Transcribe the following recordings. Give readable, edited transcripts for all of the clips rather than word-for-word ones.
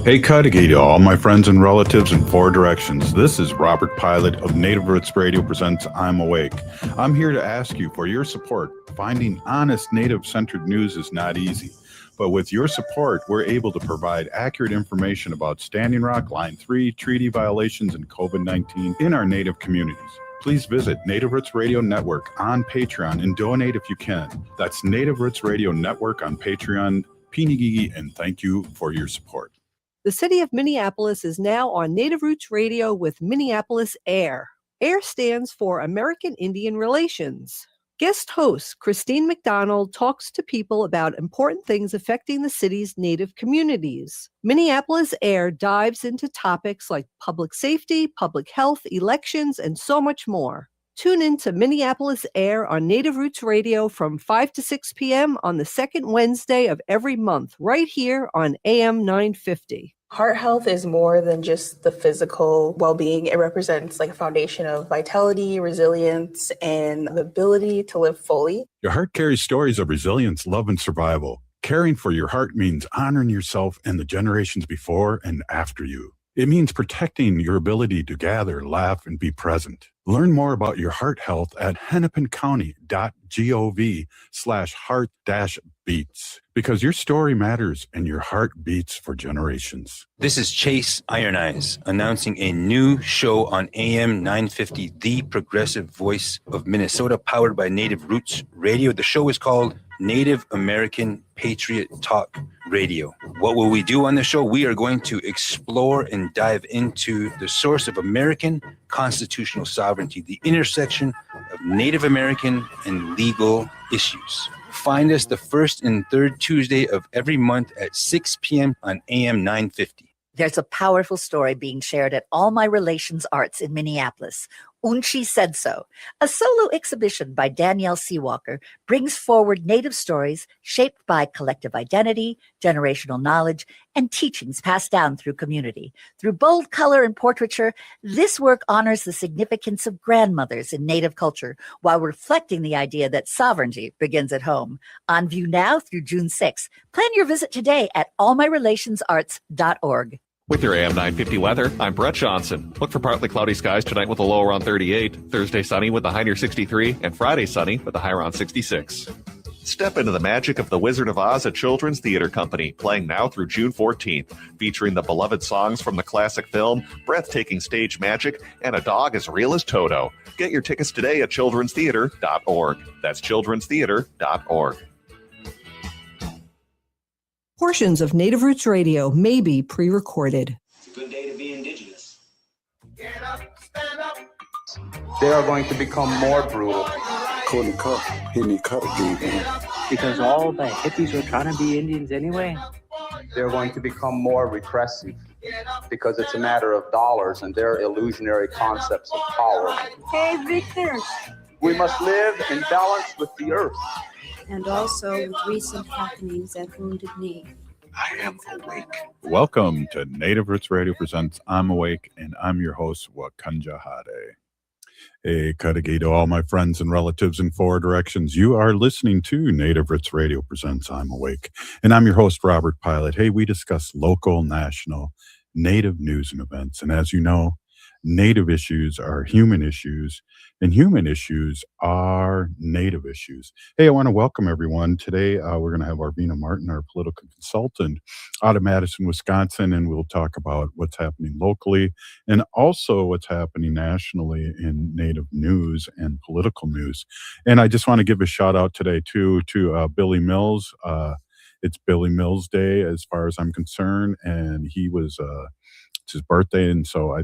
Hey Cudahy to all my friends and relatives in four directions. This is Robert Pilot of Native Roots Radio presents I'm Awake. I'm here to ask you for your support. Finding honest Native-centered news is not easy, but with your support, we're able to provide accurate information about Standing Rock, Line 3, treaty violations, and COVID-19 in our Native communities. Please visit Native Roots Radio Network on Patreon and donate if you can. That's Native Roots Radio Network on Patreon. Pinigigi, and thank you for your support. The city of Minneapolis is now on Native Roots Radio with Minneapolis AIR. AIR stands for American Indian Relations. Guest host Christine McDonald talks to people about important things affecting the city's Native communities. Minneapolis AIR dives into topics like public safety, public health, elections, and so much more. Tune in to Minneapolis AIR on Native Roots Radio from 5 to 6 p.m. on the second Wednesday of every month, right here on AM 950. Heart health is more than just the physical well-being. It represents like a foundation of vitality, resilience, and the ability to live fully. Your heart carries stories of resilience, love, and survival. Caring for your heart means honoring yourself and the generations before and after you. It means protecting your ability to gather, laugh, and be present. Learn more about your heart health at hennepincounty.gov/heart-beats because your story matters and your heart beats for generations. This is Chase Iron Eyes announcing a new show on AM 950, the progressive voice of Minnesota, powered by Native Roots Radio. The show is called Native American Patriot Talk Radio. What will we do on the show? We are going to explore and dive into the source of American constitutional sovereignty, the intersection of Native American and legal issues. Find us the first and third Tuesday of every month at 6 p.m. on AM 950. There's a powerful story being shared at All My Relations Arts in Minneapolis. Unchi Said So, a solo exhibition by Danielle Seawalker, brings forward Native stories shaped by collective identity, generational knowledge, and teachings passed down through community. Through bold color and portraiture, this work honors the significance of grandmothers in Native culture while reflecting the idea that sovereignty begins at home. On view now through June 6th. Plan your visit today at allmyrelationsarts.org. With your AM 950 weather, I'm Brett Johnson. Look for partly cloudy skies tonight with a low around 38, Thursday sunny with a high near 63, and Friday sunny with a high around 66. Step into the magic of The Wizard of Oz at Children's Theater Company, playing now through June 14th, featuring the beloved songs from the classic film, breathtaking stage magic, and a dog as real as Toto. Get your tickets today at childrenstheater.org. That's childrenstheater.org. Portions of Native Roots Radio may be pre-recorded. It's a good day to be indigenous. Get up, stand up. They are going to become more brutal. Because all the hippies were trying to be Indians anyway. They're going to become more repressive because it's a matter of dollars and their illusionary concepts of power. Hey, Victor. We must live in balance with the earth. And also with recent happenings at Wounded Knee. I am awake. Welcome to Native Roots Radio presents I'm Awake, and I'm your host, Wakanja Hade. Hey, Cudahy to all my friends and relatives in four directions. You are listening to Native Roots Radio presents I'm Awake, and I'm your host, Robert Pilot. Hey, we discuss local, national, Native news and events, and as you know, Native issues are human issues, and human issues are Native issues. Hey, I want to welcome everyone. Today, we're going to have Arvina Martin, our political consultant, out of Madison, Wisconsin, and we'll talk about what's happening locally and also what's happening nationally in Native news and political news. And I just want to give a shout out today, too, to Billy Mills. It's Billy Mills Day, as far as I'm concerned, and it's his birthday, and so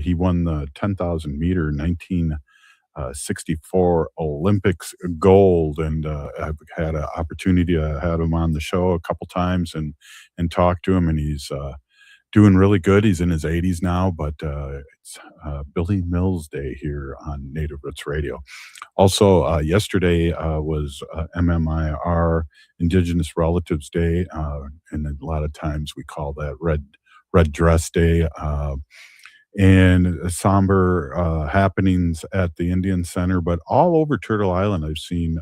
he won the 10,000 meter 1964 Olympics gold, and I've had an opportunity to have him on the show a couple times and talk to him, and he's doing really good. He's in his 80s now, but it's Billy Mills Day here on Native Roots Radio. Also, yesterday was MMIR, Indigenous Relatives Day, and a lot of times we call that Red Dress Day. And somber happenings at the Indian Center, but all over Turtle Island, I've seen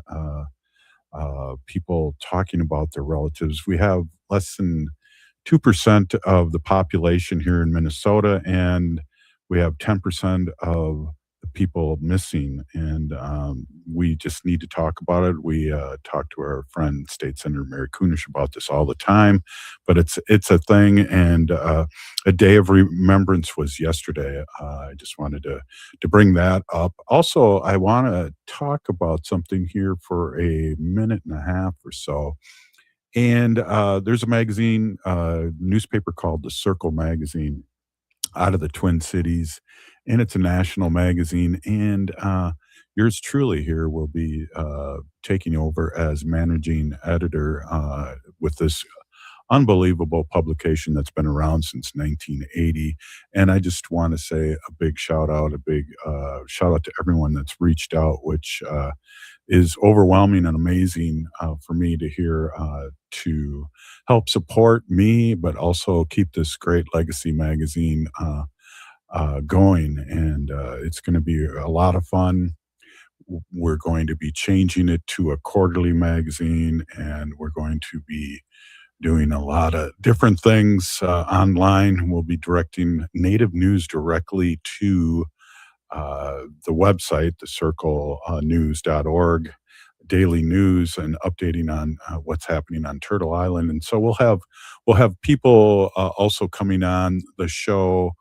people talking about their relatives. We have less than 2% of the population here in Minnesota, and we have 10% of the people missing. And we just need to talk about it. We talk to our friend State Senator Mary Kunesh about this all the time, but it's a thing. And a day of remembrance was yesterday. I just wanted to bring that up. Also, I want to talk about something here for a minute and a half or so. And there's a magazine, newspaper called The Circle Magazine out of the Twin Cities, and it's a national magazine. And yours truly here will be taking over as managing editor with this unbelievable publication that's been around since 1980. And I just want to say a big shout out to everyone that's reached out, which is overwhelming and amazing for me to hear, to help support me, but also keep this great legacy magazine going. And it's going to be a lot of fun. We're going to be changing it to a quarterly magazine, and we're going to be doing a lot of different things online. We'll be directing Native news directly to the website, thecirclenews.org, daily news, and updating on what's happening on Turtle Island. And so we'll have people also coming on the show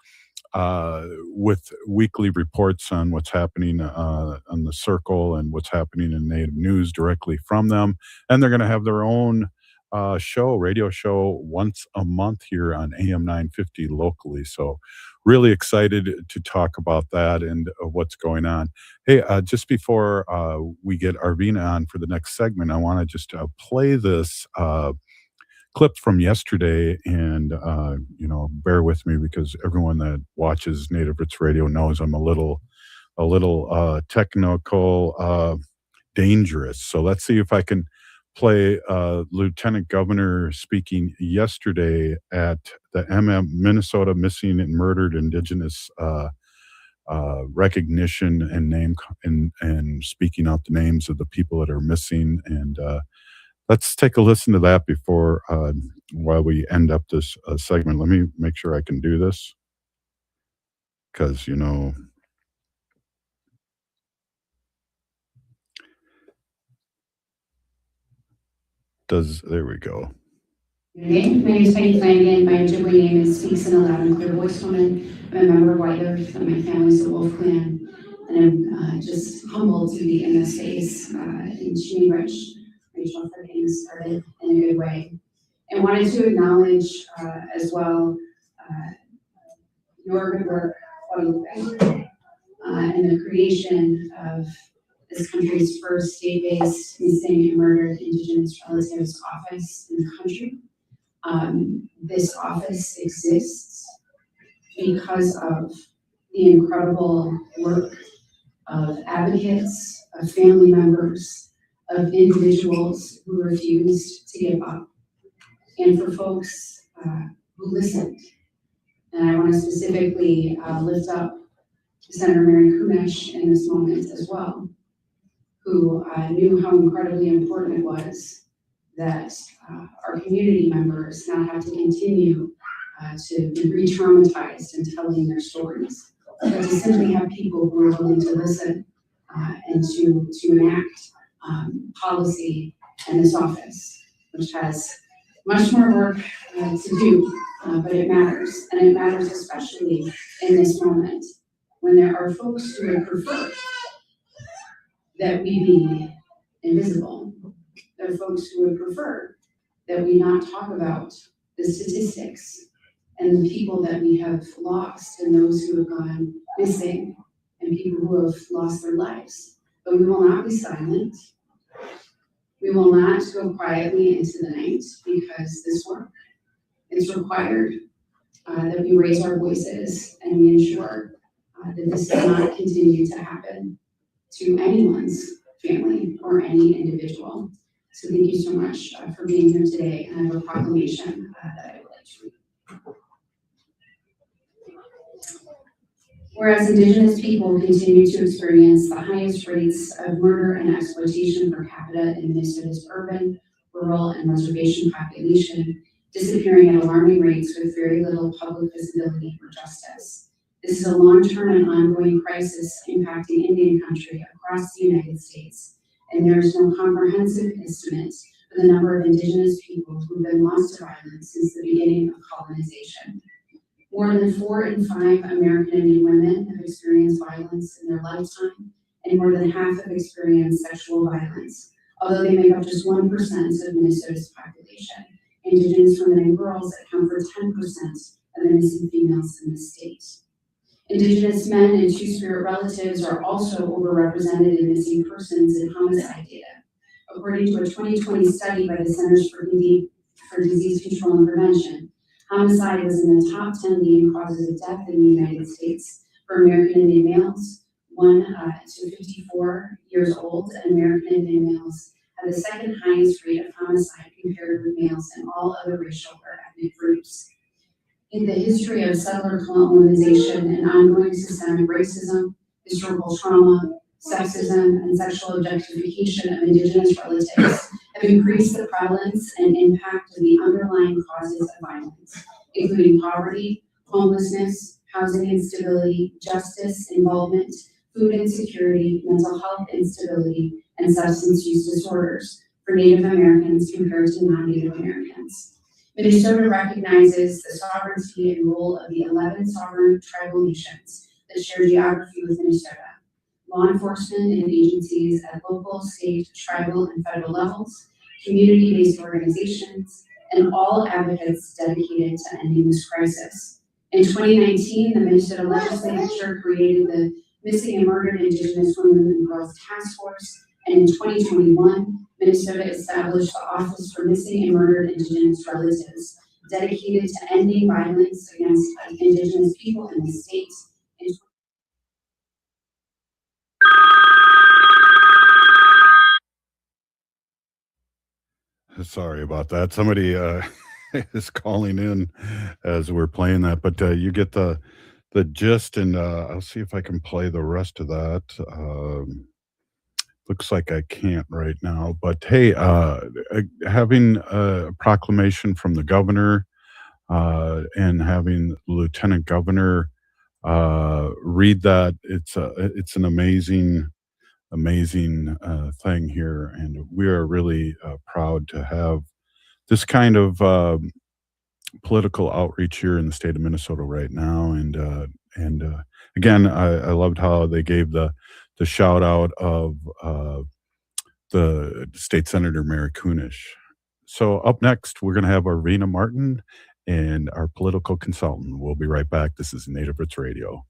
with weekly reports on what's happening on the Circle and what's happening in Native news directly from them. And they're going to have their own radio show once a month here on AM 950 locally. So really excited to talk about that and what's going on. Hey, just before we get Arvina on for the next segment, I want to just play this clip from yesterday, and bear with me because everyone that watches Native Roots Radio knows I'm a little technical, dangerous. So let's see if I can play Lieutenant Governor speaking yesterday at the Minnesota Missing and Murdered Indigenous recognition and name and speaking out the names of the people that are missing. And let's take a listen to that before while we end up this segment. Let me make sure I can do this because there we go. My name is Penny Flanagan. My Ojibwe name is Speaks in a Loud and Clear Voice Woman. I'm a member of White Earth, and my family's the Wolf Clan. And I'm just humbled to be in this space in Cheney Rich. Rachel for getting started in a good way. And wanted to acknowledge as well your good work, and the creation of this country's first state-based missing and murdered Indigenous relatives office in the country. This office exists because of the incredible work of advocates, of family members, of individuals who refused to give up, and for folks who listened. And I want to specifically lift up Senator Mary Kunesh in this moment as well, who knew how incredibly important it was that our community members not have to continue to be re-traumatized in telling their stories, but to simply have people who are willing to listen and to enact policy in this office, which has much more work to do, but it matters. And it matters especially in this moment when there are folks who would prefer that we be invisible. There are folks who would prefer that we not talk about the statistics and the people that we have lost and those who have gone missing and people who have lost their lives. But we will not be silent. We will not go quietly into the night because this work is required that we raise our voices and we ensure that this does not continue to happen to anyone's family or any individual. So thank you so much for being here today. And I have a proclamation that I would like to read. Whereas Indigenous people continue to experience the highest rates of murder and exploitation per capita in Minnesota's urban, rural, and reservation population, disappearing at alarming rates with very little public visibility or justice. This is a long-term and ongoing crisis impacting Indian country across the United States, and there is no comprehensive estimate for the number of Indigenous people who have been lost to violence since the beginning of colonization. More than 4 in 5 American Indian women have experienced violence in their lifetime, and more than half have experienced sexual violence. Although they make up just 1% of Minnesota's population, Indigenous women and girls account for 10% of the missing females in the state. Indigenous men and two-spirit relatives are also overrepresented in missing persons and homicide data. According to a 2020 study by the Centers for Disease Control and Prevention, homicide was in the top 10 leading causes of death in the United States for American Indian males, 1 to 54 years old, and American Indian males have the second highest rate of homicide compared with males in all other racial or ethnic groups. In the history of settler colonization and ongoing systemic racism, historical trauma, sexism, and sexual objectification of Indigenous relatives have increased the prevalence and impact of the underlying causes of violence, including poverty, homelessness, housing instability, justice involvement, food insecurity, mental health instability, and substance use disorders for Native Americans compared to non-Native Americans. Minnesota recognizes the sovereignty and role of the 11 sovereign tribal nations that share geography with Minnesota. Law enforcement and agencies at local, state, tribal, and federal levels, community-based organizations, and all advocates dedicated to ending this crisis. In 2019, the Minnesota legislature created the Missing and Murdered Indigenous Women and Girls Task Force, and in 2021, Minnesota established the Office for Missing and Murdered Indigenous Relatives, dedicated to ending violence against Indigenous people in the state. Sorry about that. Somebody is calling in as we're playing that, but you get the gist, and I'll see if I can play the rest of that. Looks like I can't right now, but hey, having a proclamation from the governor and having the lieutenant governor read that, it's an amazing thing here, and we are really proud to have this kind of political outreach here in the state of Minnesota right now. And again, I loved how they gave the shout out of the state senator Mary Kunesh. So up next, we're going to have Arvina Martin and our political consultant. We'll be right back. This is Native Roots Radio.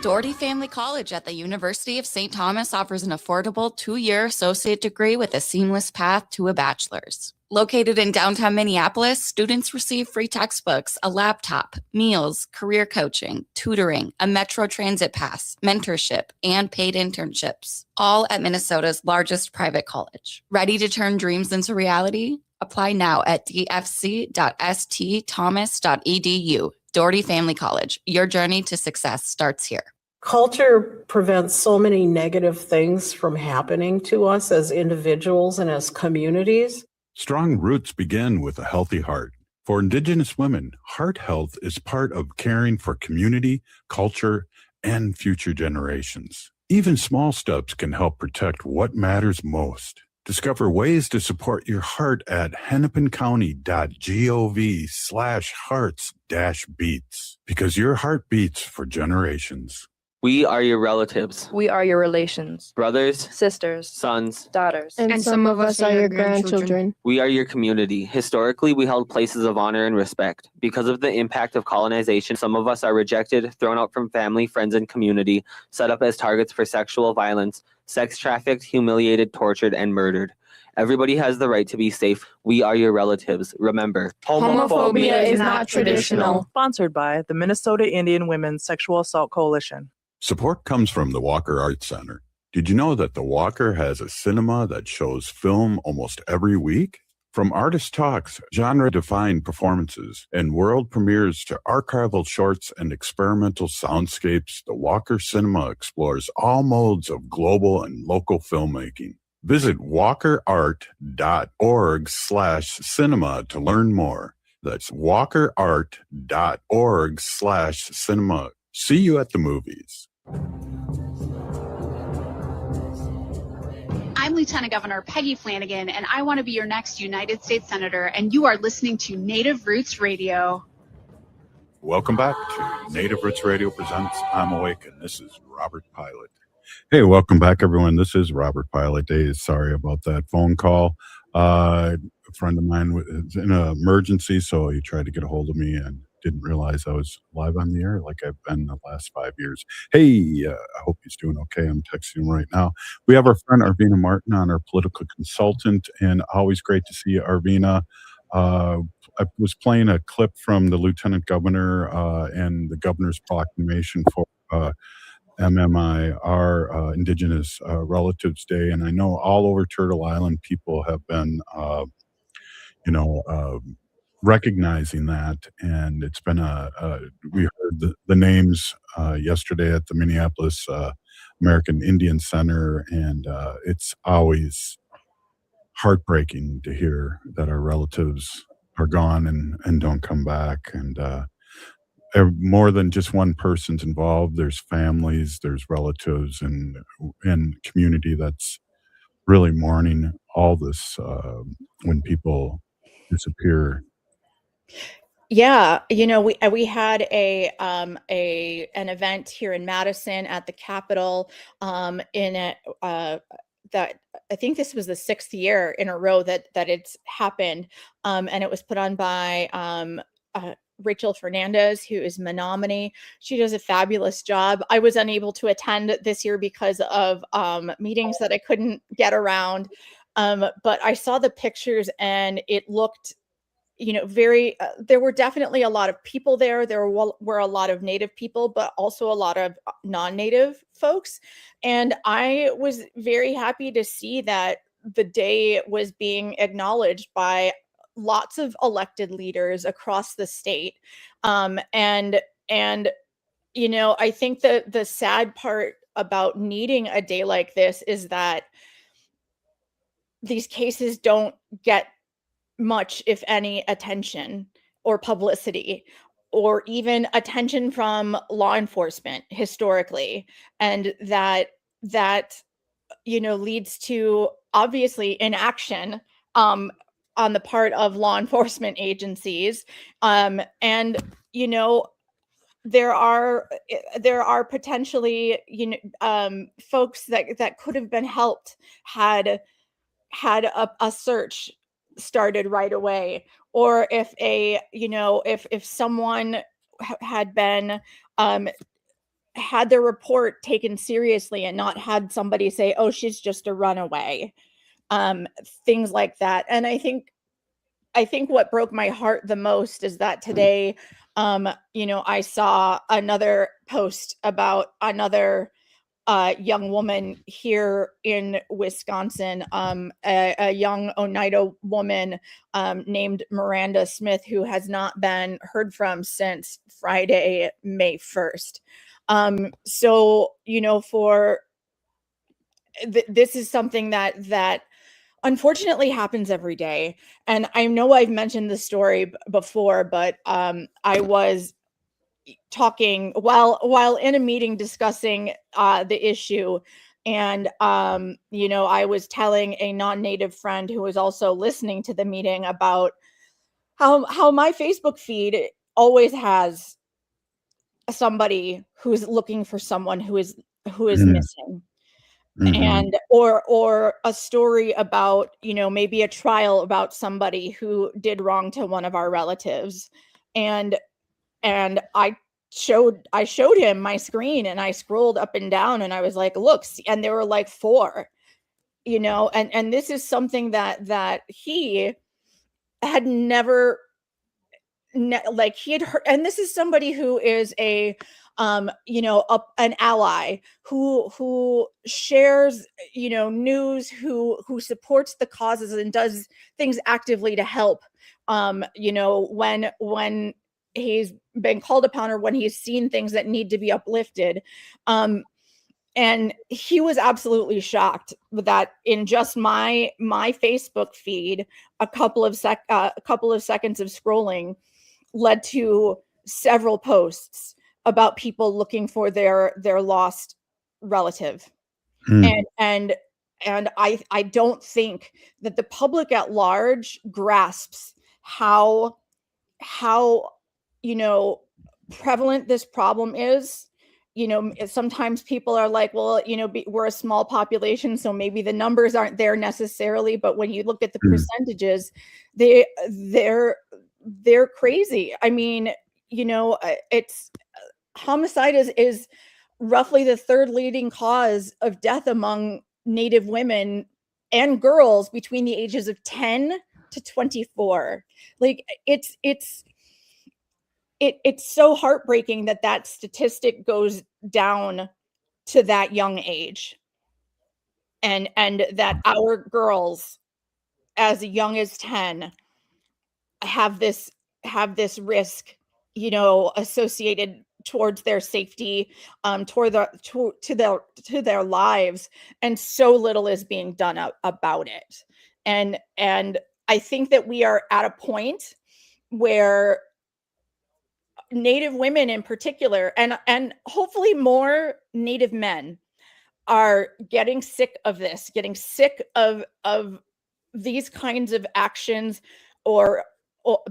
Doherty Family College at the University of St. Thomas offers an affordable 2-year associate degree with a seamless path to a bachelor's. Located in downtown Minneapolis, students receive free textbooks, a laptop, meals, career coaching, tutoring, a Metro Transit pass, mentorship, and paid internships, all at Minnesota's largest private college. Ready to turn dreams into reality? Apply now at dfc.stthomas.edu. Doherty Family College. Your journey to success starts here. Culture prevents so many negative things from happening to us as individuals and as communities. Strong roots begin with a healthy heart. For Indigenous women, heart health is part of caring for community, culture, and future generations. Even small steps can help protect what matters most. Discover ways to support your heart at hennepincounty.gov/hearts-beats, because your heart beats for generations. We are your relatives. We are your relations. Brothers, sisters, sons, daughters. And some of us are your grandchildren. We are your community. Historically, we held places of honor and respect. Because of the impact of colonization, some of us are rejected, thrown out from family, friends, and community, set up as targets for sexual violence, sex trafficked, humiliated, tortured, and murdered. Everybody has the right to be safe. We are your relatives. Remember, homophobia is not traditional. Sponsored by the Minnesota Indian Women's Sexual Assault Coalition. Support comes from the Walker Arts Center. Did you know that the Walker has a cinema that shows film almost every week? From artist talks, genre-defined performances, and world premieres to archival shorts and experimental soundscapes, the Walker Cinema explores all modes of global and local filmmaking. Visit walkerart.org/cinema to learn more. That's walkerart.org/cinema. See you at the movies. I'm Lieutenant Governor Peggy Flanagan, and I want to be your next United States Senator, and you are listening to Native Roots Radio. Welcome back to Native Roots Radio Presents I'm Awake, and this is Robert Pilot. Hey, welcome back, everyone. This is Robert Pilot Days. Sorry about that phone call. A friend of mine was in an emergency, so he tried to get a hold of me and didn't realize I was live on the air like I've been the last 5 years. Hey, I hope he's doing okay. I'm texting him right now. We have our friend Arvina Martin on, our political consultant, and always great to see you, Arvina. I was playing a clip from the Lieutenant Governor and the Governor's proclamation for MMI, our Indigenous Relatives Day, and I know all over Turtle Island people have been, recognizing that, and it's been we heard the names yesterday at the Minneapolis American Indian Center, and it's always heartbreaking to hear that our relatives are gone and don't come back, and more than just one person's involved. There's families, there's relatives, and community that's really mourning all this when people disappear. Yeah, we had an event here in Madison at the Capitol that I think this was the 6th year in a row that it's happened, and it was put on by Rachel Fernandez, who is Menominee. She does a fabulous job. I was unable to attend this year because of meetings that I couldn't get around, but I saw the pictures and it looked very, there were definitely a lot of people there. There were a lot of Native people, but also a lot of non-Native folks. And I was very happy to see that the day was being acknowledged by lots of elected leaders across the state. And I think that the sad part about needing a day like this is that these cases don't get much, if any, attention or publicity or even attention from law enforcement historically, and that leads to obviously inaction on the part of law enforcement agencies, and there are potentially folks that could have been helped had a search started right away, or if if someone had been had their report taken seriously and not had somebody say, oh, she's just a runaway, things like that. And I think what broke my heart the most is that today I saw another post about another young woman here in Wisconsin, a young Oneida woman named Miranda Smith, who has not been heard from since Friday, May 1st. This is something that unfortunately happens every day. And I know I've mentioned this story before, but I was talking while in a meeting discussing the issue, and I was telling a non-Native friend who was also listening to the meeting about how my Facebook feed always has somebody who's looking for someone who is missing. Mm-hmm. And or a story about maybe a trial about somebody who did wrong to one of our relatives, and I showed him my screen, and I scrolled up and down, and I was like, look, and there were like 4, and this is something that he had never he had heard, and this is somebody who is a an ally who shares, news, who supports the causes and does things actively to help, when he's been called upon or when he's seen things that need to be uplifted. And he was absolutely shocked that in just my Facebook feed, a couple of seconds of scrolling led to several posts about people looking for their lost relative. And I don't think that the public at large grasps how prevalent this problem is. Sometimes people are like, well, we're a small population, so maybe the numbers aren't there necessarily, but when you look at the percentages, they're crazy. I mean, it's homicide is roughly the third leading cause of death among Native women and girls between the ages of 10 to 24. Like it's so heartbreaking that statistic goes down to that young age, and that our girls as young as 10 have this risk, associated towards their safety, to their lives, and so little is being done about it. And I think that we are at a point where Native women in particular, and hopefully more Native men, are getting sick of this, getting sick of these kinds of actions, or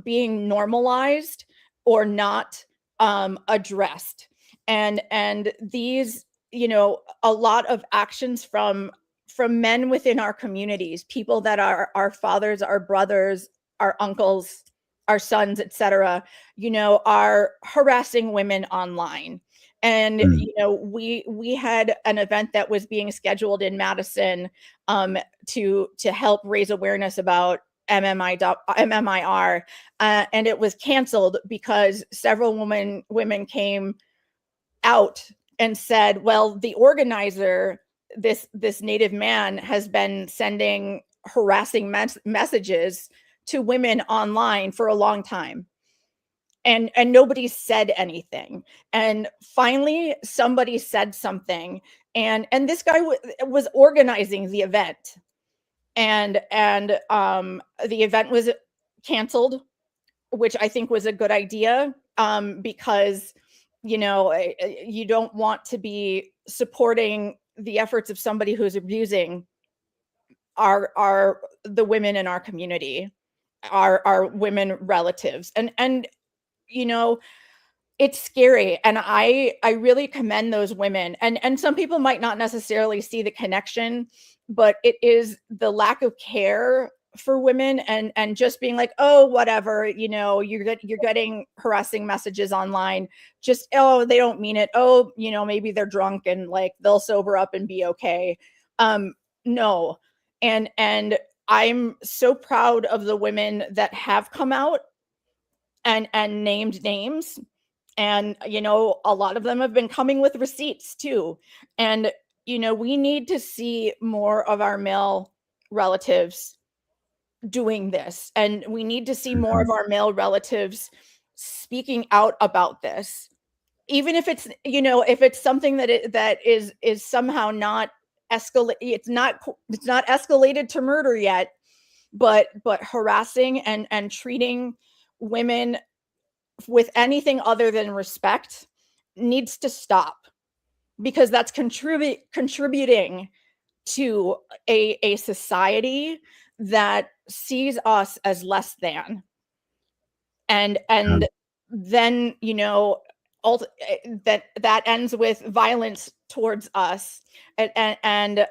being normalized or not addressed. And these, a lot of actions from men within our communities, people that are our fathers, our brothers, our uncles, our sons, etc., are harassing women online. And we had an event that was being scheduled in Madison to help raise awareness about MMIR, and it was canceled because several women came out and said, well, the organizer, this Native man, has been sending harassing messages to women online for a long time, and nobody said anything. And finally somebody said something, and this guy was organizing the event, and the event was canceled, which I think was a good idea, because you don't want to be supporting the efforts of somebody who's abusing the women in our community, our women relatives. And it's scary. And I really commend those women. And some people might not necessarily see the connection, but it is the lack of care for women, and just being like, oh, whatever, you're getting harassing messages online, just, oh, they don't mean it, oh, maybe they're drunk and like they'll sober up and be okay. No. And I'm so proud of the women that have come out and named names. And, a lot of them have been coming with receipts too. And, we need to see more of our male relatives doing this. And we need to see more of our male relatives speaking out about this. Even if it's, if it's something that is somehow not escalate, it's not escalated to murder yet, but harassing and treating women with anything other than respect needs to stop, because that's contributing to a society that sees us as less than, and then that ends with violence towards us, and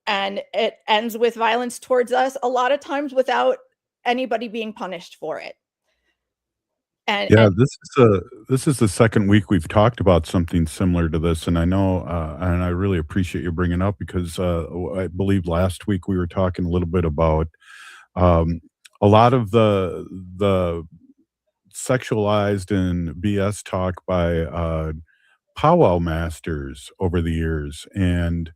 it ends with violence towards us a lot of times without anybody being punished for it. And this is the second week we've talked about something similar to this, and I know, and I really appreciate you bringing it up, because I believe last week we were talking a little bit about a lot of the sexualized and BS talk by powwow masters over the years, and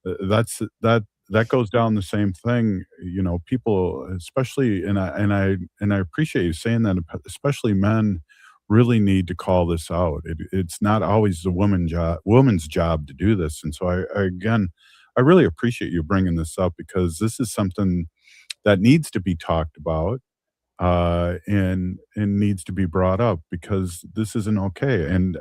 that goes down the same thing. You know, people, especially, and I appreciate you saying that. Especially men really need to call this out. It's not always the woman's job to do this, and so I really appreciate you bringing this up, because this is something that needs to be talked about, and needs to be brought up, because this isn't okay. And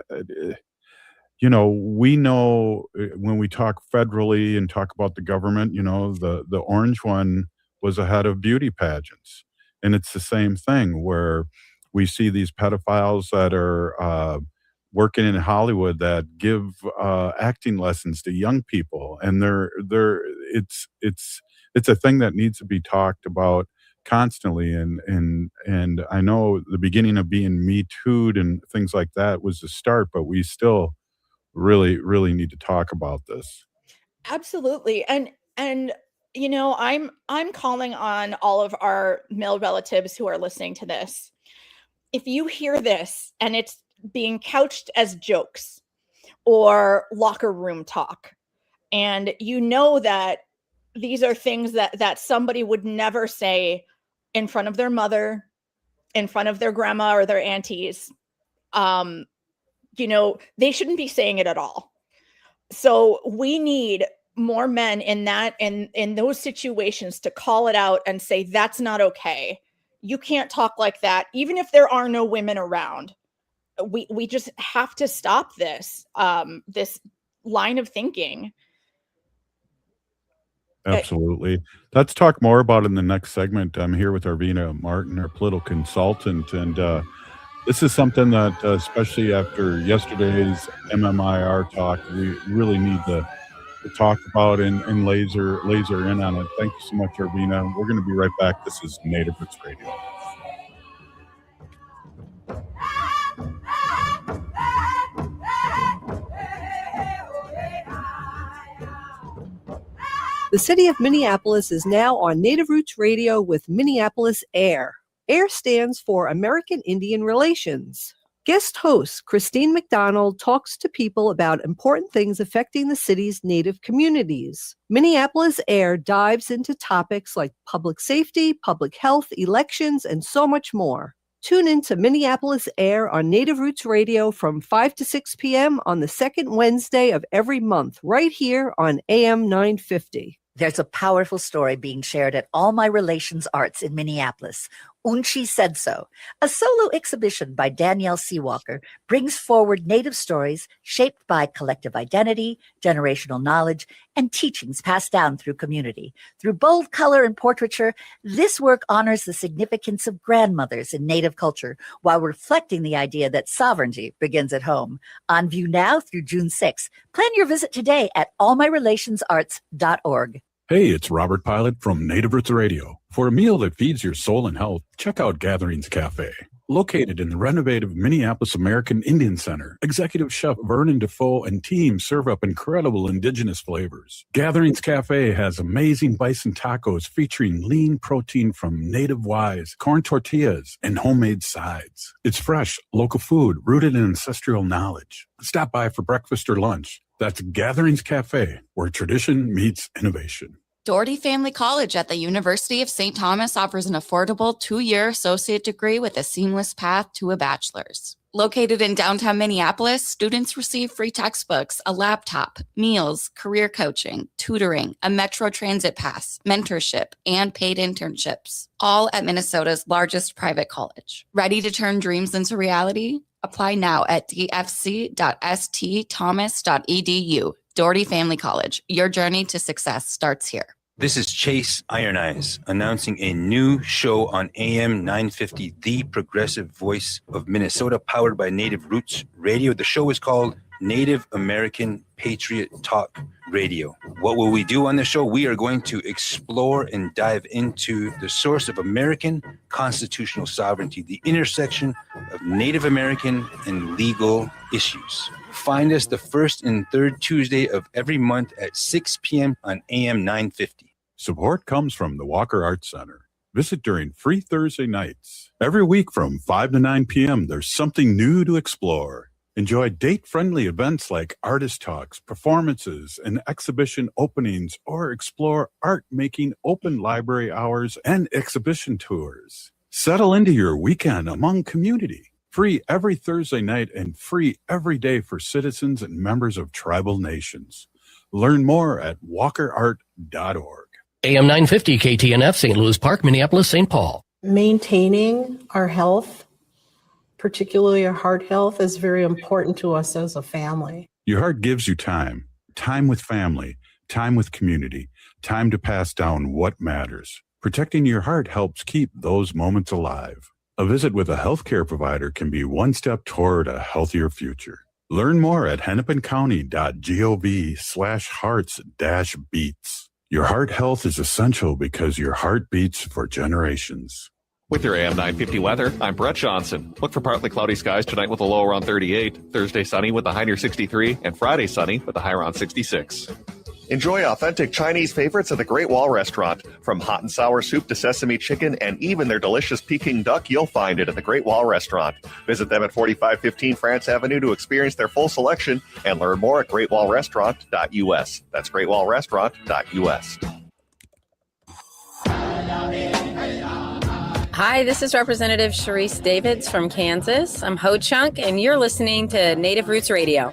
you know, we know, when we talk federally and talk about the government, you know, the orange one was ahead of beauty pageants, and it's the same thing where we see these pedophiles that are working in Hollywood that give acting lessons to young people, and it's a thing that needs to be talked about constantly. And I know the beginning of being Me Too'd and things like that was the start, but we still really need to talk about this. Absolutely. And you know, I'm calling on all of our male relatives who are listening to this. If you hear this and it's being couched as jokes or locker room talk, and you know that these are things that somebody would never say in front of their mother, in front of their grandma or their aunties, you know, they shouldn't be saying it at all. So we need more men in those situations to call it out and say, that's not okay. You can't talk like that, even if there are no women around. We just have to stop this, this line of thinking. Absolutely. Let's talk more about it in the next segment. I'm here with Arvina Martin, our political consultant, and this is something that, especially after yesterday's MMIR talk, we really need to talk about and laser in on it. Thank you so much, Arvina. We're going to be right back. This is Native Roots Radio. The city of Minneapolis is now on Native Roots Radio with Minneapolis AIR. AIR stands for American Indian Relations. Guest host Christine McDonald talks to people about important things affecting the city's Native communities. Minneapolis AIR dives into topics like public safety, public health, elections, and so much more. Tune in to Minneapolis AIR on Native Roots Radio from 5 to 6 p.m. on the second Wednesday of every month, right here on AM 950. There's a powerful story being shared at All My Relations Arts in Minneapolis. Unchi Said So, a solo exhibition by Danielle Seawalker, brings forward Native stories shaped by collective identity, generational knowledge, and teachings passed down through community. Through bold color and portraiture, this work honors the significance of grandmothers in Native culture while reflecting the idea that sovereignty begins at home. On view now through June 6th. Plan your visit today at allmyrelationsarts.org. Hey, it's Robert Pilot from Native Roots Radio. For a meal that feeds your soul and health, check out Gatherings Cafe. Located in the renovated Minneapolis American Indian Center, Executive Chef Vernon Defoe and team serve up incredible indigenous flavors. Gatherings Cafe has amazing bison tacos featuring lean protein from native wise, corn tortillas, and homemade sides. It's fresh, local food rooted in ancestral knowledge. Stop by for breakfast or lunch. That's Gatherings Cafe, where tradition meets innovation. Doherty Family College at the University of St. Thomas offers an affordable 2-year associate degree with a seamless path to a bachelor's. Located in downtown Minneapolis, students receive free textbooks, a laptop, meals, career coaching, tutoring, a Metro Transit pass, mentorship, and paid internships, all at Minnesota's largest private college. Ready to turn dreams into reality? Apply now at dfc.stthomas.edu. Doherty Family College. Your journey to success starts here. This is Chase Iron Eyes announcing a new show on AM 950, the progressive voice of Minnesota, powered by Native Roots Radio. The show is called Native American Patriot Talk Radio. What will we do on the show? We are going to explore and dive into the source of American constitutional sovereignty, the intersection of Native American and legal issues. Find us the first and third Tuesday of every month at 6 p.m. on AM 950. Support comes from the Walker Arts Center. Visit during free Thursday nights. Every week from 5 to 9 p.m., there's something new to explore. Enjoy date-friendly events like artist talks, performances, and exhibition openings, or explore art-making open library hours and exhibition tours. Settle into your weekend among community. Free every Thursday night and free every day for citizens and members of tribal nations. Learn more at walkerart.org. AM 950 KTNF, St. Louis Park, Minneapolis, St. Paul. Maintaining our health, particularly our heart health, is very important to us as a family. Your heart gives you time with family, time with community, time to pass down what matters. Protecting your heart helps keep those moments alive. A visit with a healthcare provider can be one step toward a healthier future. Learn more at hennepincounty.gov/hearts-beats. Your heart health is essential because your heart beats for generations. With your AM 950 weather, I'm Brett Johnson. Look for partly cloudy skies tonight with a low around 38, Thursday sunny with a high near 63, and Friday sunny with a high around 66. Enjoy authentic Chinese favorites at the Great Wall Restaurant. From hot and sour soup to sesame chicken and even their delicious Peking duck, you'll find it at the Great Wall Restaurant. Visit them at 4515 France Avenue to experience their full selection and learn more at greatwallrestaurant.us. That's greatwallrestaurant.us. Hi, this is Representative Sharice Davids from Kansas. I'm Ho Chunk, and you're listening to Native Roots Radio.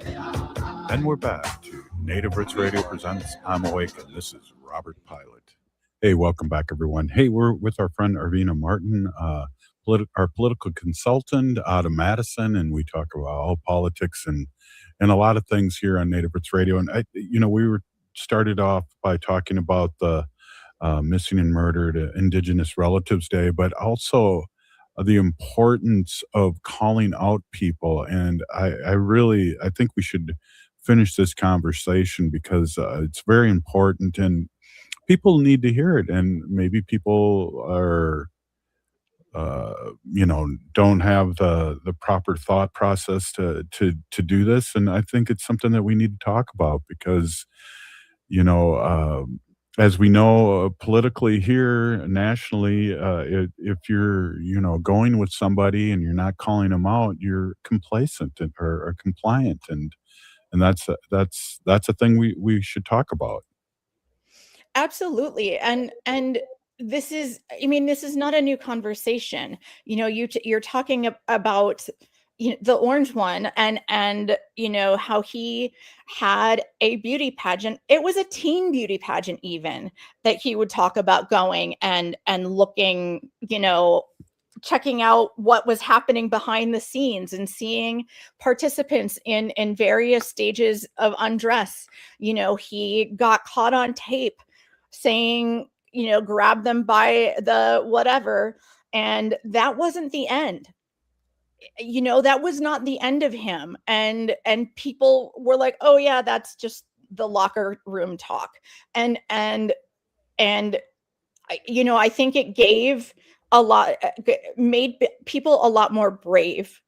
And we're back to Native Roots Radio presents I'm Awake, and this is Robert Pilot. Hey, welcome back, everyone. Hey, we're with our friend Arvina Martin, our political consultant out of Madison, and we talk about all politics and a lot of things here on Native Roots Radio. And we started off by talking about the Missing and Murdered Indigenous Relatives Day, but also the importance of calling out people. And I think we should finish this conversation because it's very important and people need to hear it. And maybe people are, don't have the proper thought process to do this. And I think it's something that we need to talk about because, as we know, politically here, nationally, if you're, going with somebody and you're not calling them out, you're complacent or compliant, and that's a thing we should talk about. Absolutely. And this is not a new conversation. You're talking about the orange one and how he had a beauty pageant. It was a teen beauty pageant even that he would talk about going and looking, checking out what was happening behind the scenes and seeing participants in various stages of undress. He got caught on tape saying, grab them by the whatever. And that wasn't the end. That was not the end of him. And people were like, oh yeah, that's just the locker room talk. And I think it made people a lot more brave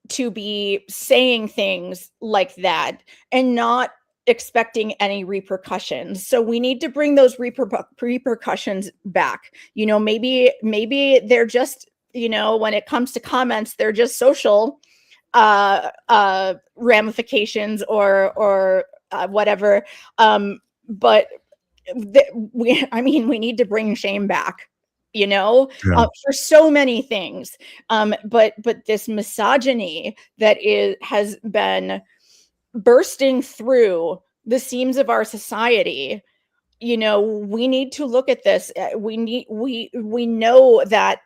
to be saying things like that and not expecting any repercussions. So we need to bring those repercussions back. Maybe they're just, when it comes to comments, they're just social ramifications or whatever. But we need to bring shame back, for so many things. But this misogyny that has been bursting through the seams of our society, we need to look at this. We know that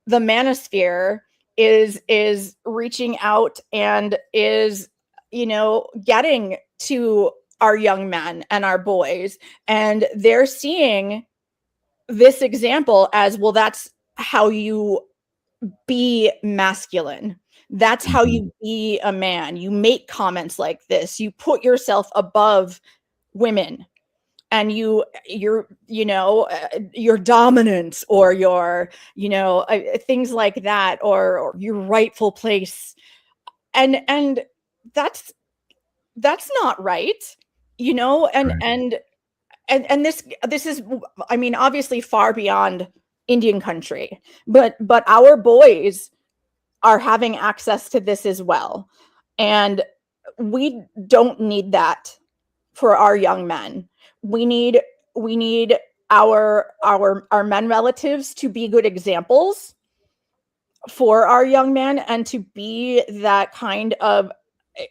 the manosphere is reaching out and is, getting to our young men and our boys, and they're seeing this example as, well, that's how you be masculine. That's how you be a man. You make comments like this. You put yourself above women. And your dominance or your, things like that, or your rightful place. And that's not right, and this is, obviously far beyond Indian country, but our boys are having access to this as well. And we don't need that for our young men. We need our men relatives to be good examples for our young men and to be that kind of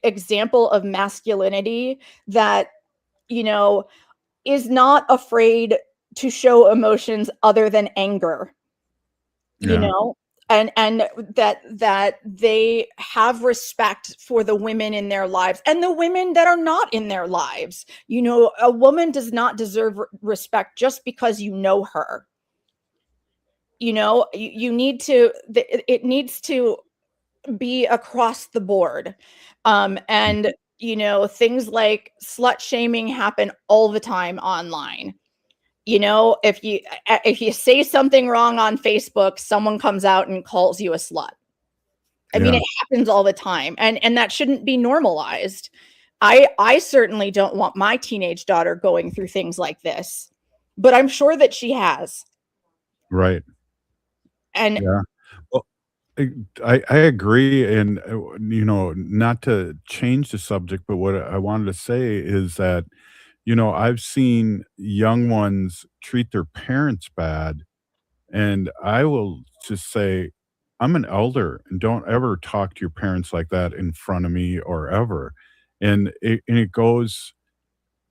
example of masculinity that, you know, is not afraid to show emotions other than anger, you know, and that they have respect for the women in their lives and the women that are not in their lives. You know, a woman does not deserve respect just because you know her. You know, you need to, it needs to be across the board. And, you know, things like slut shaming happen all the time online. You know, if you say something wrong on Facebook, someone comes out and calls you a slut. I mean, it happens all the time, and that shouldn't be normalized. I certainly don't want my teenage daughter going through things like this, but I'm sure that she has. Right. And Yeah. Well, I agree. And, you know, not to change the subject, but what I wanted to say is that, you know, I've seen young ones treat their parents bad. And I will just say, I'm an elder and don't ever talk to your parents like that in front of me or ever. And it goes,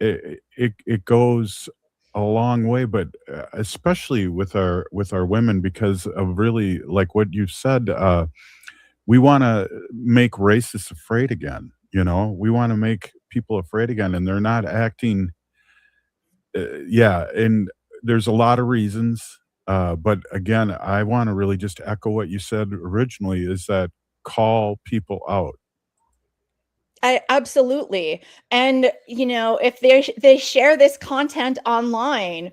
it goes a long way, but especially with our women, because of really like what you said, we want to make racists afraid again. You know, we want to make people afraid again, and they're not acting. Yeah, and there's a lot of reasons, but again, I want to really just echo what you said originally: is that call people out. Absolutely. And, you know, if they share this content online,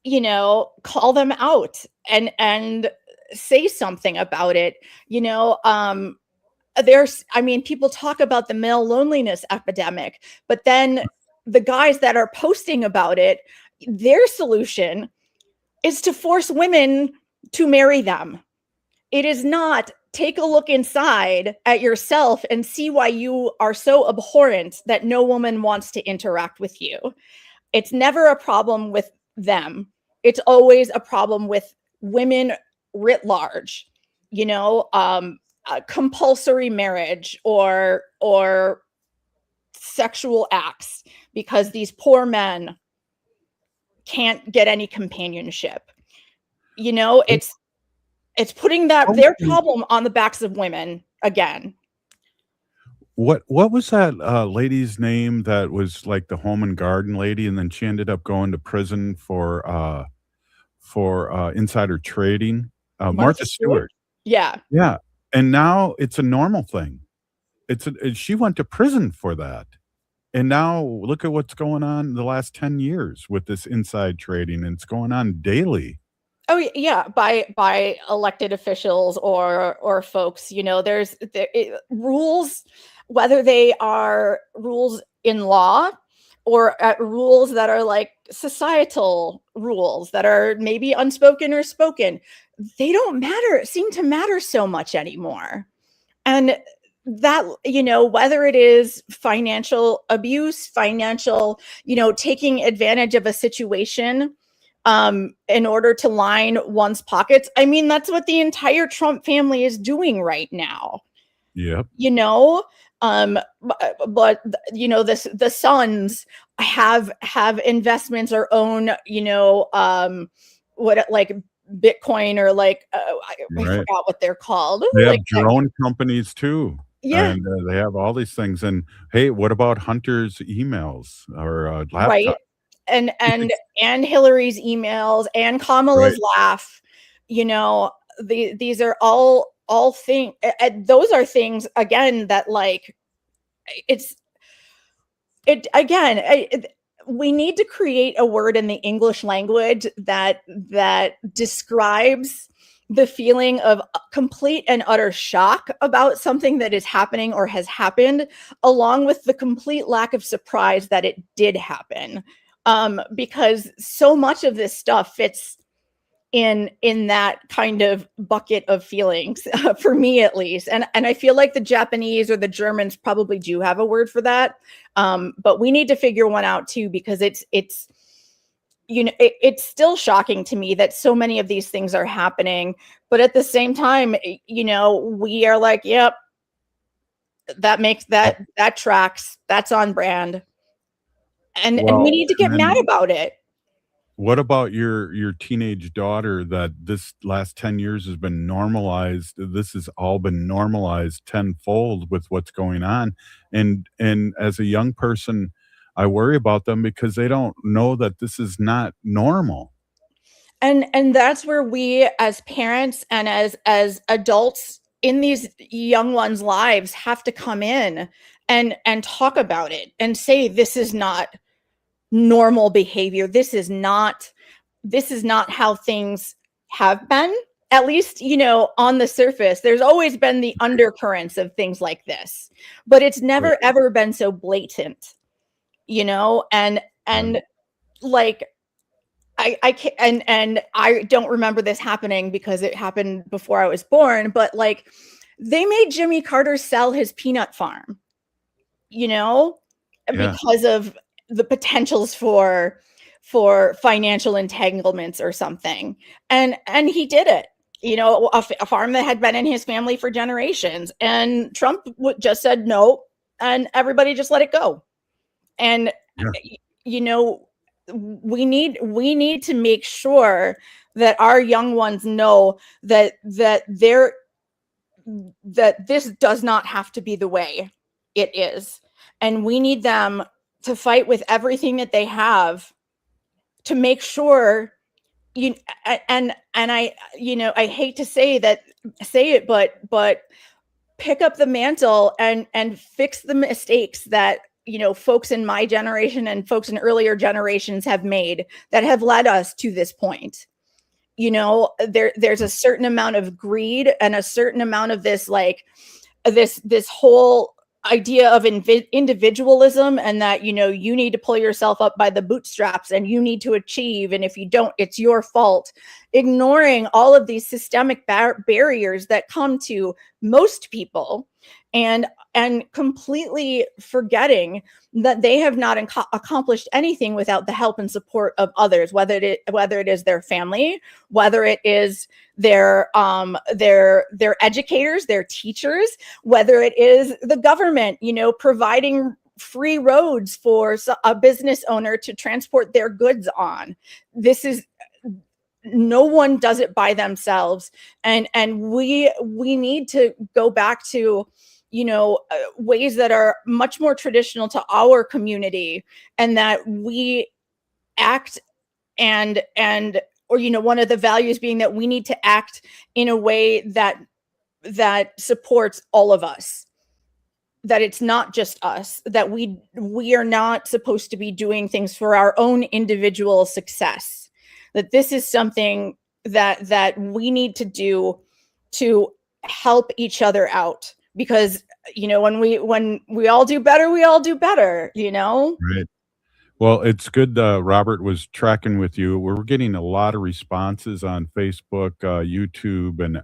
you know, call them out and say something about it. You know, I mean, people talk about the male loneliness epidemic, but then the guys that are posting about it, their solution is to force women to marry them. It is not take a look inside at yourself and see why you are so abhorrent that no woman wants to interact with you. It's never a problem with them. It's always a problem with women writ large, you know, compulsory marriage or sexual acts because these poor men can't get any companionship. You know, it's putting their problem on the backs of women again. What was that lady's name that was like the home and garden lady, and then she ended up going to prison for insider trading? Martha Stewart. Yeah. Yeah, and now it's a normal thing. She went to prison for that, and now look at what's going on in the last 10 years with this inside trading, and it's going on daily. Oh yeah, by elected officials or folks. You know, there's rules, whether they are rules in law or rules that are like societal rules that are maybe unspoken or spoken. They don't seem to matter so much anymore. And that, you know, whether it is financial abuse, financial, you know, taking advantage of a situation in order to line one's pockets. I mean, that's what the entire Trump family is doing right now. Yep. You know, but you know, the sons have investments or own, you know, like Bitcoin or like I forgot what they're called. They have Like, drone companies too. Yeah. And they have all these things. And hey, what about Hunter's emails or laptop? Right. And Hillary's emails and Kamala's laugh, you know, these are all things. Those are things again that like we need to create a word in the English language that describes the feeling of complete and utter shock about something that is happening or has happened, along with the complete lack of surprise that it did happen. Because so much of this stuff fits in that kind of bucket of feelings, for me at least. And I feel like the Japanese or the Germans probably do have a word for that. But we need to figure one out too, because it's it's still shocking to me that so many of these things are happening. But at the same time, we are like, yep, that tracks, that's on brand. And we need to get mad about it. What about your teenage daughter that this last 10 years has been normalized? This has all been normalized tenfold with what's going on. And as a young person, I worry about them because they don't know that this is not normal. And that's where we as parents and as adults in these young ones' lives have to come in and talk about it and say, this is not normal behavior. This is not how things have been, at least, on the surface. There's always been the undercurrents of things like this, but it's never ever been so blatant, and like, I can't, and I don't remember this happening because it happened before I was born, but like, they made Jimmy Carter sell his peanut farm, because of the potentials for financial entanglements or something. And he did it, a farm that had been in his family for generations, and Trump just said no, and everybody just let it go. And, we need to make sure that our young ones know that this does not have to be the way it is. And we need them to fight with everything that they have to make sure I hate to say it, but pick up the mantle and fix the mistakes that folks in my generation and folks in earlier generations have made that have led us to this point. There's a certain amount of greed and a certain amount of this, like this whole idea of individualism, and that you need to pull yourself up by the bootstraps and you need to achieve, and if you don't, it's your fault, ignoring all of these systemic barriers that come to most people, and completely forgetting that they have not accomplished anything without the help and support of others, whether it is their family, whether it is their educators, their teachers, whether it is the government, providing free roads for a business owner to transport their goods on. No one does it by themselves, and we need to go back to ways that are much more traditional to our community, and that we act and one of the values being that we need to act in a way that supports all of us, that it's not just us, that we are not supposed to be doing things for our own individual success, that this is something that we need to do to help each other out, because when we all do better, we all do better. Right. Well, it's good. Robert was tracking with you. We're getting a lot of responses on Facebook, YouTube, and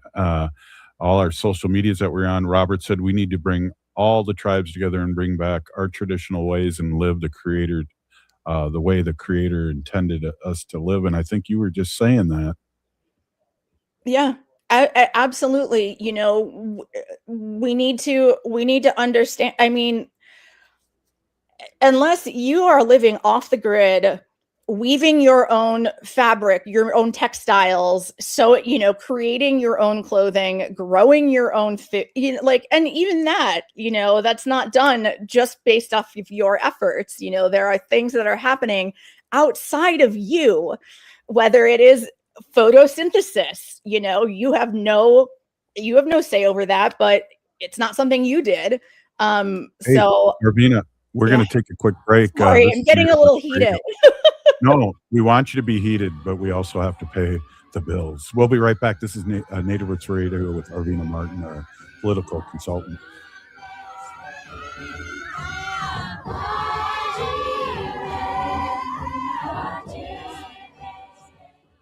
all our social medias that we're on. Robert said we need to bring all the tribes together and bring back our traditional ways and live the way the Creator intended us to live. And I think you were just saying that. Yeah. Absolutely. We need to understand. I mean, unless you are living off the grid, weaving your own fabric, your own textiles, so creating your own clothing, growing your own food, and even that, that's not done just based off of your efforts. There are things that are happening outside of you, whether it is photosynthesis, you have no say over that, but it's not something you did. So Arvina, we're going to take a quick break. Sorry, I'm getting a little heated. No, we want you to be heated, but we also have to pay the bills. We'll be right back. This is Native Roots Radio with Arvina Martin, our political consultant.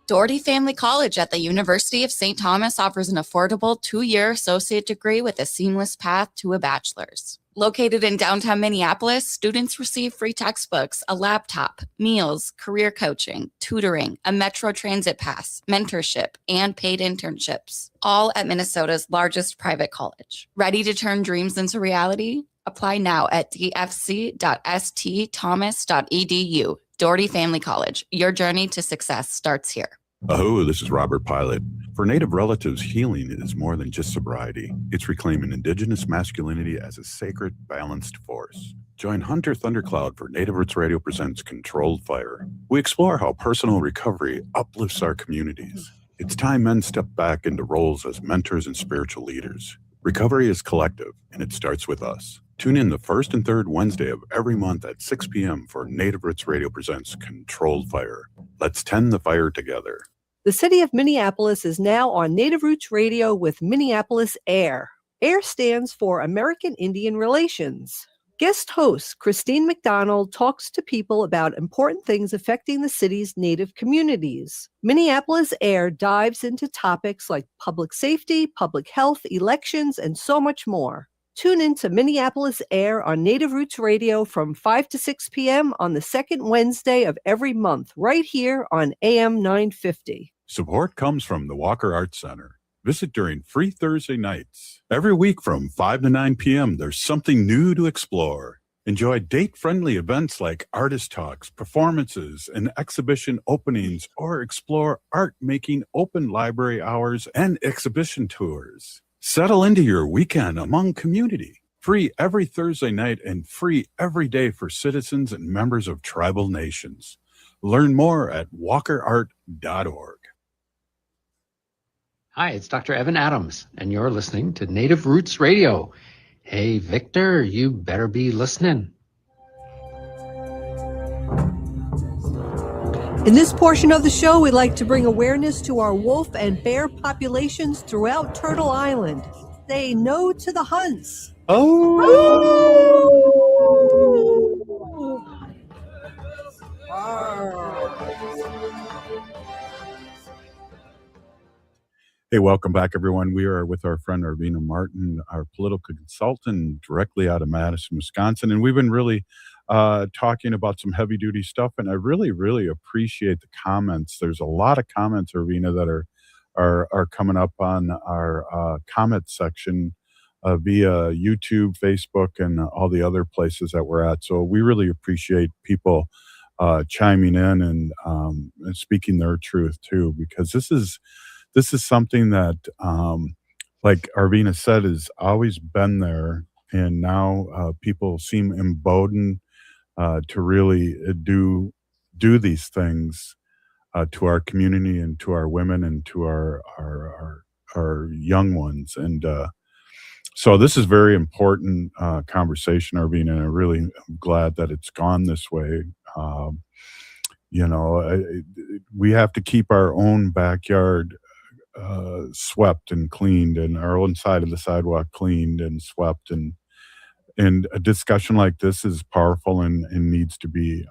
Doherty Family College at the University of St. Thomas offers an affordable 2-year associate degree with a seamless path to a bachelor's. Located in downtown Minneapolis, students receive free textbooks, a laptop, meals, career coaching, tutoring, a Metro Transit pass, mentorship, and paid internships, all at Minnesota's largest private college. Ready to turn dreams into reality? Apply now at dfc.stthomas.edu. Doherty Family College. Your journey to success starts here. Oh, this is Robert Pilot. For Native relatives, healing is more than just sobriety. It's reclaiming Indigenous masculinity as a sacred, balanced force. Join Hunter Thundercloud for Native Roots Radio presents Controlled Fire. We explore how personal recovery uplifts our communities. It's time men step back into roles as mentors and spiritual leaders. Recovery is collective, and it starts with us. Tune in the first and third Wednesday of every month at 6 p.m. for Native Roots Radio presents Controlled Fire. Let's tend the fire together. The city of Minneapolis is now on Native Roots Radio with Minneapolis AIR. AIR stands for American Indian Relations. Guest host Christine McDonald talks to people about important things affecting the city's Native communities. Minneapolis AIR dives into topics like public safety, public health, elections, and so much more. Tune in to Minneapolis AIR on Native Roots Radio from 5 to 6 p.m. on the second Wednesday of every month, right here on AM 950. Support comes from the Walker Arts Center. Visit during free Thursday nights. Every week from 5 to 9 p.m., there's something new to explore. Enjoy date-friendly events like artist talks, performances, and exhibition openings, or explore art-making open library hours and exhibition tours. Settle into your weekend among community. Free every Thursday night and free every day for citizens and members of tribal nations. Learn more at walkerart.org. Hi, it's Dr. Evan Adams, and you're listening to Native Roots Radio. Hey, Victor, you better be listening. In this portion of the show, we'd like to bring awareness to our wolf and bear populations throughout Turtle Island. Say no to the hunts. Hey, welcome back, everyone. We are with our friend Arvina Martin, our political consultant, directly out of Madison, Wisconsin. And we've been really talking about some heavy-duty stuff, and I really, really appreciate the comments. There's a lot of comments, Arvina, that are coming up on our comment section via YouTube, Facebook, and all the other places that we're at. So we really appreciate people chiming in and speaking their truth, too, because this is something that, like Arvina said, has always been there, and now people seem emboldened to really do these things to our community and to our women and to our young ones. And so this is very important conversation, Arvina, and I really am glad that it's gone this way. We have to keep our own backyard swept and cleaned, and our own side of the sidewalk cleaned and swept, and a discussion like this is powerful and needs to be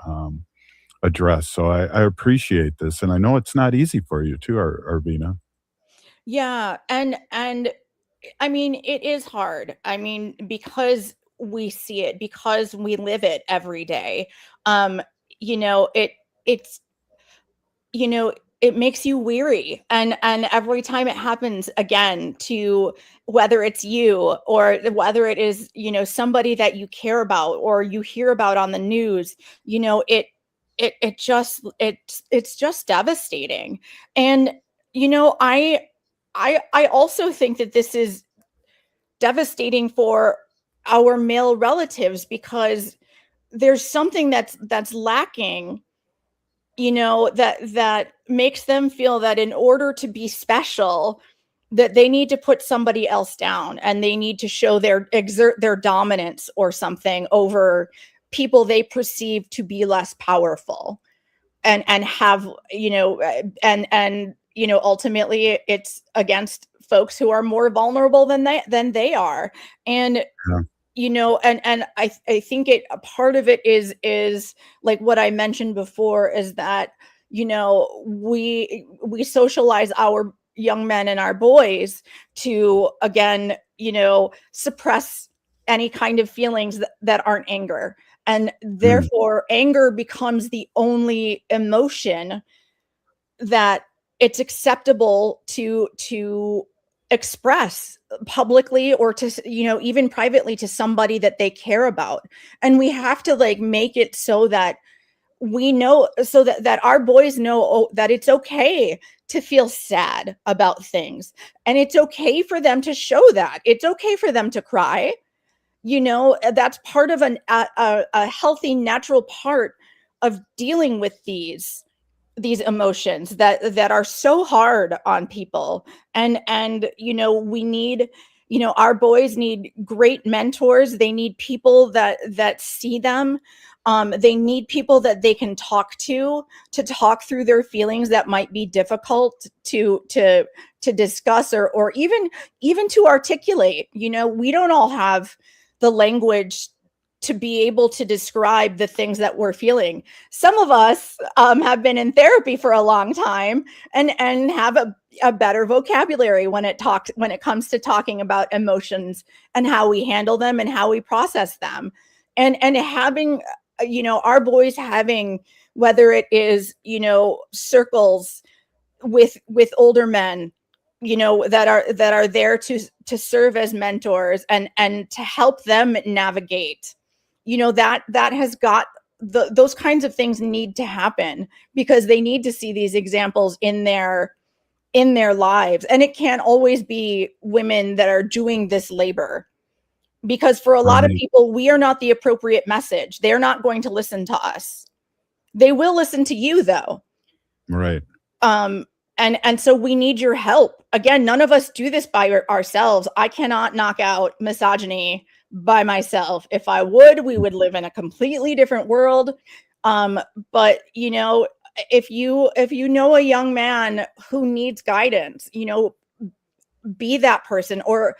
addressed. So I appreciate this, and I know it's not easy for you too, Arvina. Yeah, and I mean, it is hard. I mean, because we see it, because we live it every day. It makes you weary, and every time it happens again, to whether it's you or whether it is somebody that you care about or you hear about on the news, it's just devastating. And I also think that this is devastating for our male relatives, because there's something that's lacking, that makes them feel that in order to be special, that they need to put somebody else down, and they need to exert their dominance or something over people they perceive to be less powerful, and have, ultimately it's against folks who are more vulnerable than they are. And and I think a part of it is like what I mentioned before, is that we socialize our young men and our boys to, again, suppress any kind of feelings that aren't anger. And therefore, anger becomes the only emotion that it's acceptable to express publicly, or to, even privately, to somebody that they care about. And we have to make it so that we know, so that our boys know that it's okay to feel sad about things. And it's okay for them to show that. It's okay for them to cry. That's part of a healthy, natural part of dealing with these emotions that are so hard on people. And we need, our boys need great mentors. They need people that see them. They need people that they can talk to talk through their feelings that might be difficult to discuss, or even to articulate. We don't all have the language to be able to describe the things that we're feeling. Some of us have been in therapy for a long time and have a better vocabulary when it comes to talking about emotions and how we handle them and how we process them. And having, our boys having, whether it is, circles with older men, that are there to serve as mentors and to help them navigate, that has got those kinds of things need to happen, because they need to see these examples in their lives. And it can't always be women that are doing this labor, because for a lot of people, we are not the appropriate message. They're not going to listen to us. They will listen to you, though. Right. And so we need your help. Again, none of us do this by ourselves. I cannot knock out misogyny by myself. If I would, we would live in a completely different world. But if you know a young man who needs guidance, be that person, or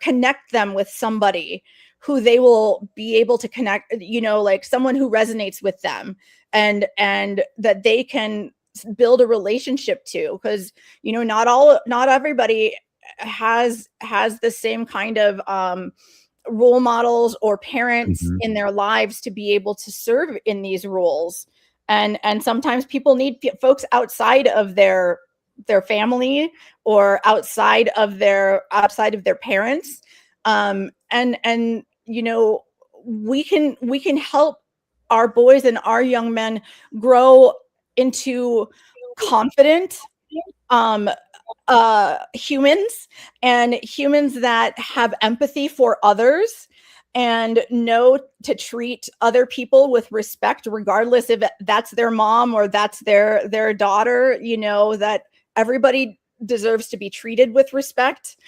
connect them with somebody who they will be able to connect, like someone who resonates with them, and that they can build a relationship to, because not everybody has the same kind of role models or parents in their lives to be able to serve in these roles. And sometimes people need folks outside of their family, or outside of their parents. We can help our boys and our young men grow into confident humans, and humans that have empathy for others, and know to treat other people with respect, regardless if that's their mom or that's their daughter. That everybody deserves to be treated with respect.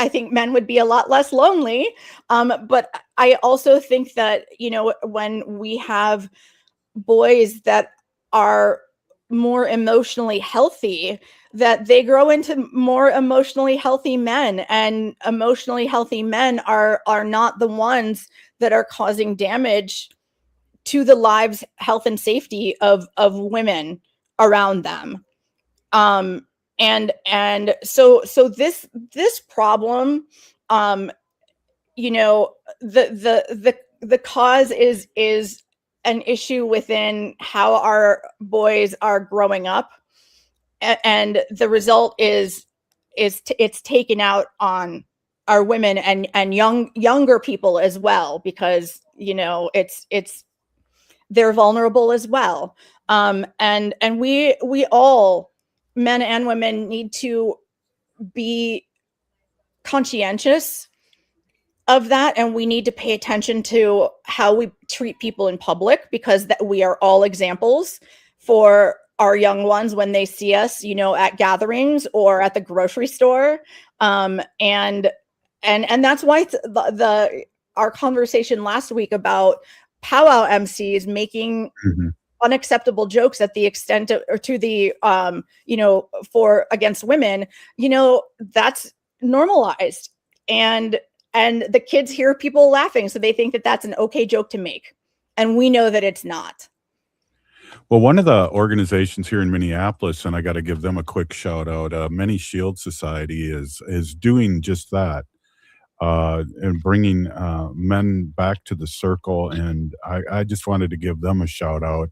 I think men would be a lot less lonely. But I also think that, when we have boys that are more emotionally healthy, that they grow into more emotionally healthy men, and emotionally healthy men are not the ones that are causing damage to the lives, health, and safety of women around them. And so this problem, the cause is an issue within how our boys are growing up, and the result is it's taken out on our women and younger people as well, because it's they're vulnerable as well. And we all, men and women, need to be conscientious of that, and we need to pay attention to how we treat people in public, because that we are all examples for our young ones when they see us, at gatherings or at the grocery store. And that's why our conversation last week about powwow MCs making unacceptable jokes at the extent of, or to the for against women, that's normalized, and the kids hear people laughing, so they think that that's an okay joke to make. And we know that it's not. Well, one of the organizations here in Minneapolis, and I got to give them a quick shout out, Many Shield Society is doing just that, and bringing men back to the circle. And I just wanted to give them a shout out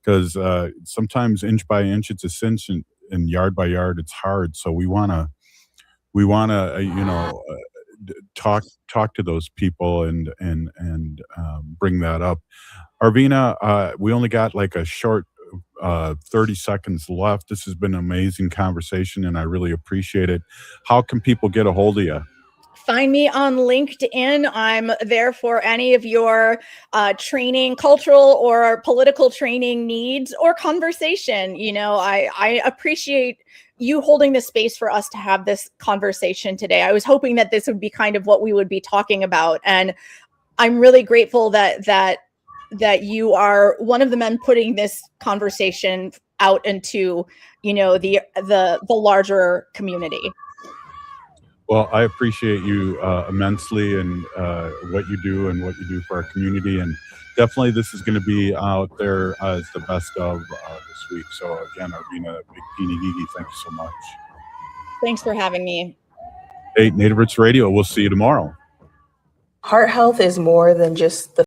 because sometimes inch by inch it's a cinch, and yard by yard it's hard. So we wanna talk to those people and bring that up. Arvina, we only got like a short 30 seconds left. This has been an amazing conversation, and I really appreciate it. How can people get a hold of you? Find me on LinkedIn. I'm there for any of your training, cultural or political training needs or conversation. I appreciate you holding the space for us to have this conversation today. I was hoping that this would be kind of what we would be talking about. And I'm really grateful that you are one of the men putting this conversation out into, the larger community. Well, I appreciate you immensely, and what you do and what you do for our community. And definitely this is going to be out there as the best of this week. So again, Arvina Big Peeny Gigi, thank you so much. Thanks for having me. Hey, Native Roots Radio, we'll see you tomorrow. Heart health is more than just the